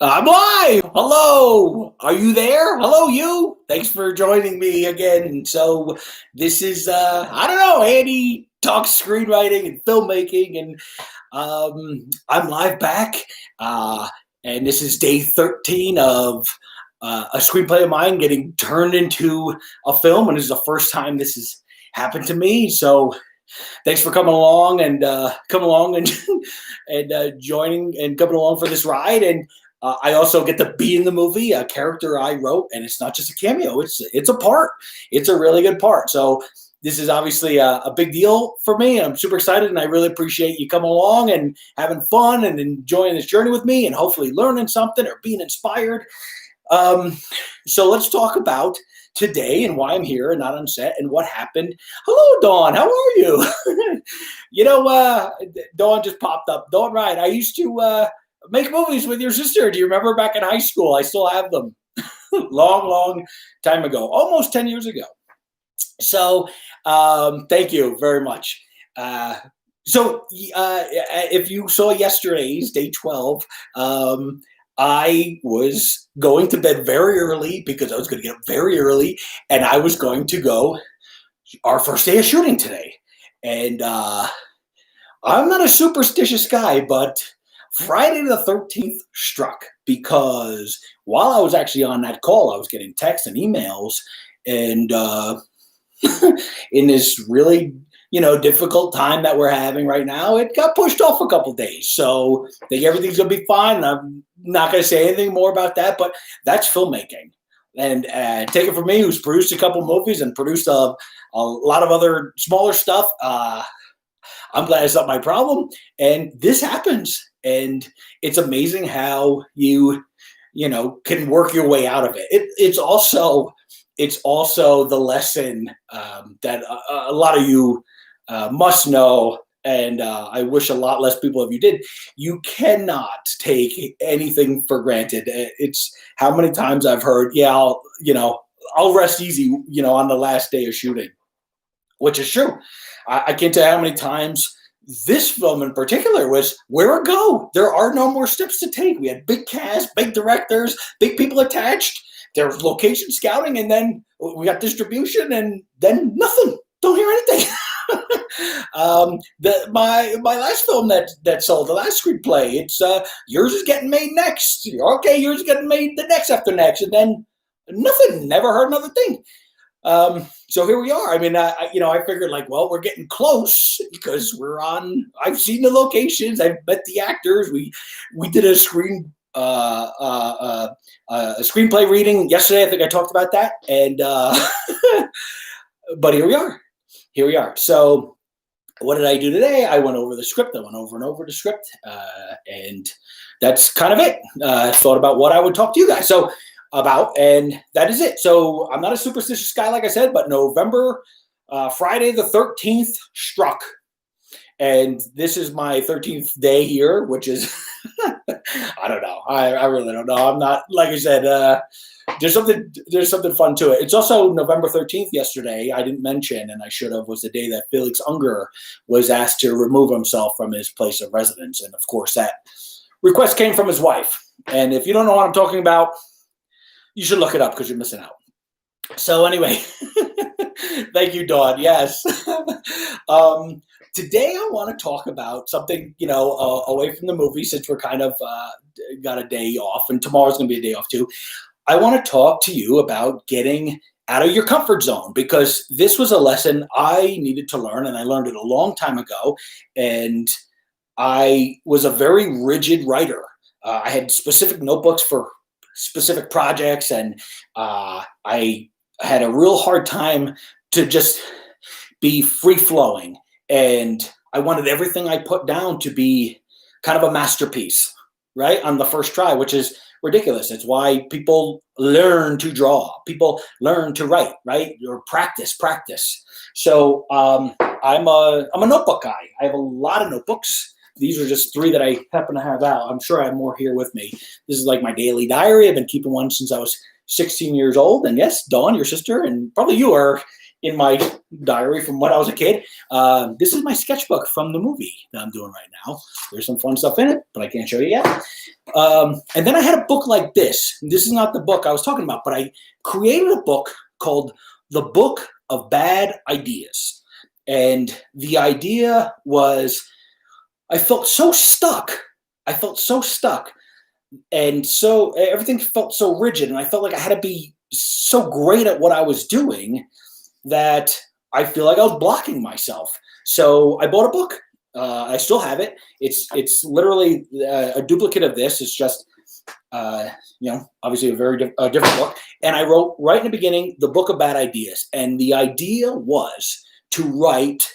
I'm live. Hello. Are you there? Hello, you. Thanks for joining me again. So this is I don't know, Andy talks screenwriting and filmmaking, and I'm live back. Uh, and this is day 13 of a screenplay of mine getting turned into a film, and this is the first time this has happened to me. So thanks for coming along and joining and coming along for this ride. And I also get to be in the movie, a character I wrote, and it's not just a cameo; it's a part. It's a really good part. So this is obviously a big deal for me, and I'm super excited. And I really appreciate you coming along and having fun and enjoying this journey with me, and hopefully learning something or being inspired. Um, so let's talk about today and why I'm here and not on set and what happened. Hello, Dawn. How are you? Dawn just popped up. Dawn Wright. I used to make movies with your sister. Do you remember back in high school? I still have them. Long time ago, almost 10 years ago. So thank you very much. If you saw yesterday's day 12, I was going to bed very early because I was going to get up very early, and I was going to go our first day of shooting today. And I'm not a superstitious guy, but Friday the 13th struck because while I was actually on that call, I was getting texts and emails, and in this really difficult time that we're having right now, it got pushed off a couple days. So I think everything's gonna be fine. I'm not gonna say anything more about that, but that's filmmaking. And take it from me, who's produced a couple movies and produced a lot of other smaller stuff. I'm glad it's not my problem. And this happens, and it's amazing how you can work your way out of it. It's also the lesson that a lot of you must know, and I wish a lot less people of you did. You cannot take anything for granted. It's how many times I've heard, yeah, I'll rest easy, on the last day of shooting, which is true. I can't tell you how many times this film in particular was, where it go? There are no more steps to take. We had big cast, big directors, big people attached. There was location scouting, and then we got distribution, and then nothing. Don't hear anything. My last film that sold, the last screenplay, it's yours is getting made next. Okay, yours is getting made the next after next, and then nothing. Never heard another thing. So here we are. I mean, I figured well, we're getting close because we're on. I've seen the locations. I've met the actors. We did a screenplay reading yesterday. I think I talked about that, and but here we are. So what did I do today? I went over the script. I went over and over the script, and that's kind of it. I thought about what I would talk to you guys about, and that is it. So I'm not a superstitious guy, like I said, but Friday the 13th struck. And this is my 13th day here, which is, I don't know. I really don't know. I'm not, like I said, there's something fun to it. It's also November 13th yesterday. I didn't mention, and I should have, was the day that Felix Unger was asked to remove himself from his place of residence. And of course, that request came from his wife. And if you don't know what I'm talking about, you should look it up because you're missing out. So anyway, thank you, Dawn. Yes. Today I want to talk about something, away from the movie, since we're kind of got a day off, and tomorrow's going to be a day off too. I want to talk to you about getting out of your comfort zone, because this was a lesson I needed to learn, and I learned it a long time ago. And I was a very rigid writer. I had specific notebooks for specific projects, and I had a real hard time to just be free-flowing. And I wanted everything I put down to be kind of a masterpiece, right, on the first try, which is ridiculous. It's why people learn to draw. People learn to write, right, or practice. So I'm a notebook guy. I have a lot of notebooks. These are just 3 that I happen to have out. I'm sure I have more here with me. This is like my daily diary. I've been keeping one since I was 16 years old. And yes, Dawn, your sister, and probably you are in my diary from when I was a kid. This is my sketchbook from the movie that I'm doing right now. There's some fun stuff in it, but I can't show you yet. And then I had a book like this. This is not the book I was talking about, but I created a book called The Book of Bad Ideas. And the idea was I felt so stuck. And so everything felt so rigid, and I felt like I had to be so great at what I was doing that I feel like I was blocking myself. So I bought a book. I still have it. It's literally a duplicate of this. It's just, obviously a very different book. And I wrote right in the beginning, The Book of Bad Ideas. And the idea was to write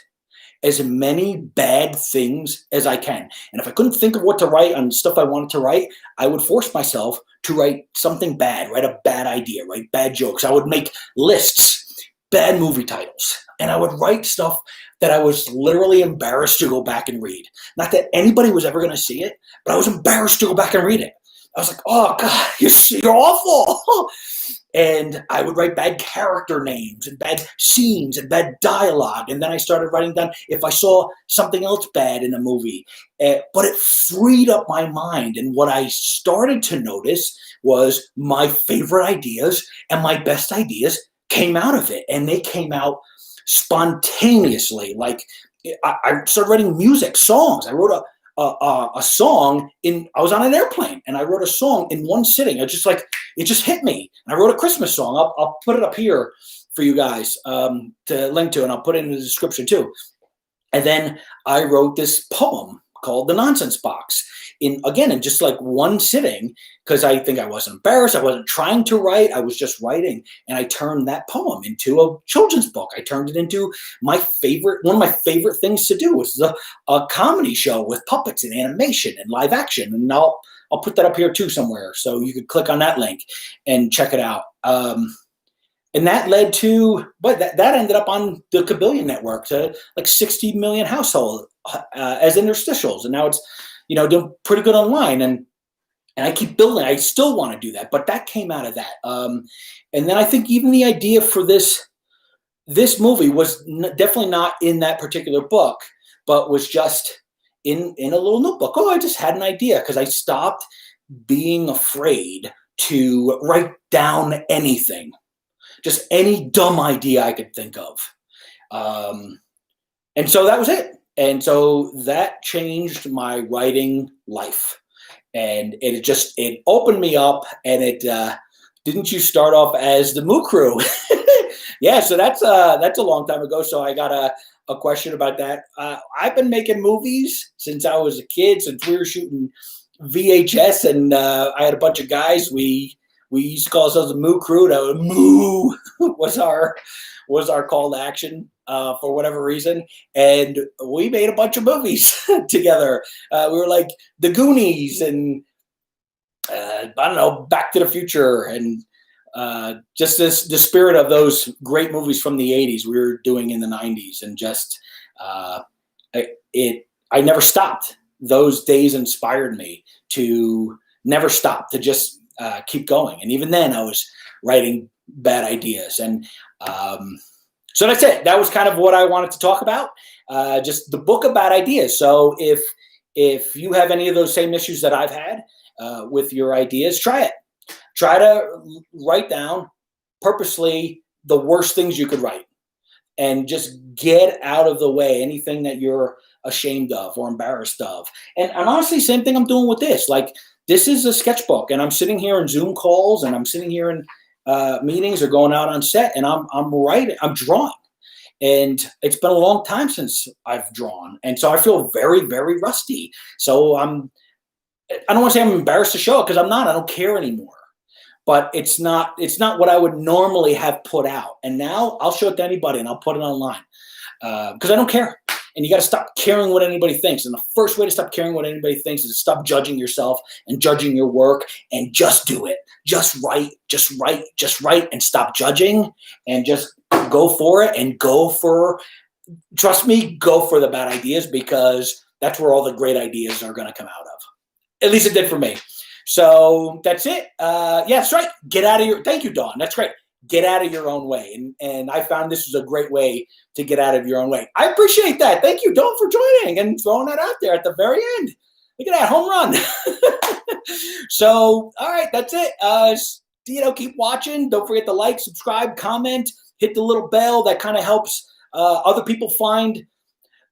as many bad things as I can. And if I couldn't think of what to write on stuff I wanted to write, I would force myself to write something bad, write a bad idea, write bad jokes. I would make lists, bad movie titles, and I would write stuff that I was literally embarrassed to go back and read. Not that anybody was ever going to see it, but I was embarrassed to go back and read it. I was like, oh God, you're awful. And I would write bad character names and bad scenes and bad dialogue. And then I started writing down if I saw something else bad in a movie. But it freed up my mind. And what I started to notice was my favorite ideas and my best ideas came out of it. And they came out spontaneously. Like I started writing music, songs. I wrote a song I was on an airplane and I wrote a song in one sitting. It just hit me. And I wrote a Christmas song. I'll put it up here for you guys to link to, and I'll put it in the description too. And then I wrote this poem called The Nonsense Box in just like one sitting, because I think I wasn't embarrassed. I wasn't trying to write. I was just writing. And I turned that poem into a children's book. I turned it into one of my favorite things to do was a comedy show with puppets and animation and live action. And I'll put that up here too somewhere. So you could click on that link and check it out. And that led to, but that ended up on the Kabillion Network to like 60 million households as interstitials. And now it's, doing pretty good online. And I keep building. I still want to do that, but that came out of that. And then I think even the idea for this movie was definitely not in that particular book, but was just in a little notebook. Oh, I just had an idea because I stopped being afraid to write down anything. Just any dumb idea I could think of. And so that was it. And so that changed my writing life. And it opened me up, and didn't you start off as the Moo Crew? Yeah, so that's a long time ago. So I got a question about that. I've been making movies since I was a kid, since we were shooting VHS, and I had a bunch of guys. We used to call ourselves the Moo Crew. Moo was our call to action for whatever reason. And we made a bunch of movies together. We were like The Goonies and, I don't know, Back to the Future. And just the spirit of those great movies from the 80s we were doing in the 90s. And just I never stopped. Those days inspired me to never stop, to just keep going. And even then I was writing bad ideas. And so that's it. That was kind of what I wanted to talk about. Just the book of bad ideas. So if you have any of those same issues that I've had with your ideas, try it. Try to write down purposely the worst things you could write, and just get out of the way anything that you're ashamed of or embarrassed of. And honestly, same thing I'm doing with this. Like, this is a sketchbook, and I'm sitting here in Zoom calls, and I'm sitting here in meetings or going out on set, and I'm writing, I'm drawing. And it's been a long time since I've drawn. And so I feel very, very rusty. So I don't want to say I'm embarrassed to show it, because I'm not. I don't care anymore. But it's not what I would normally have put out. And now I'll show it to anybody, and I'll put it online because I don't care. And you got to stop caring what anybody thinks. And the first way to stop caring what anybody thinks is to stop judging yourself and judging your work, and just do it. Just write, and stop judging, and just go for it, and trust me, go for the bad ideas, because that's where all the great ideas are going to come out of. At least it did for me. So that's it. Yeah, that's right. Get out of your, thank you, Dawn. That's great. get out of your own way. And I found this was a great way to get out of your own way. I appreciate that. Thank you, Don, for joining and throwing that out there at the very end. Look at that home run. So, all right, that's it. Keep watching. Don't forget to like, subscribe, comment, hit the little bell. That kind of helps other people find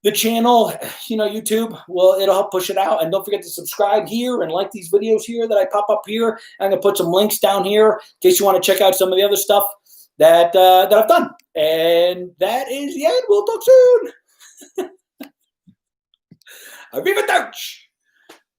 the channel. YouTube, well, it'll help push it out. And don't forget to subscribe here and like these videos here that I pop up here. I'm going to put some links down here in case you want to check out some of the other stuff that I've done. And that is the end. We'll talk soon. Arrivederci.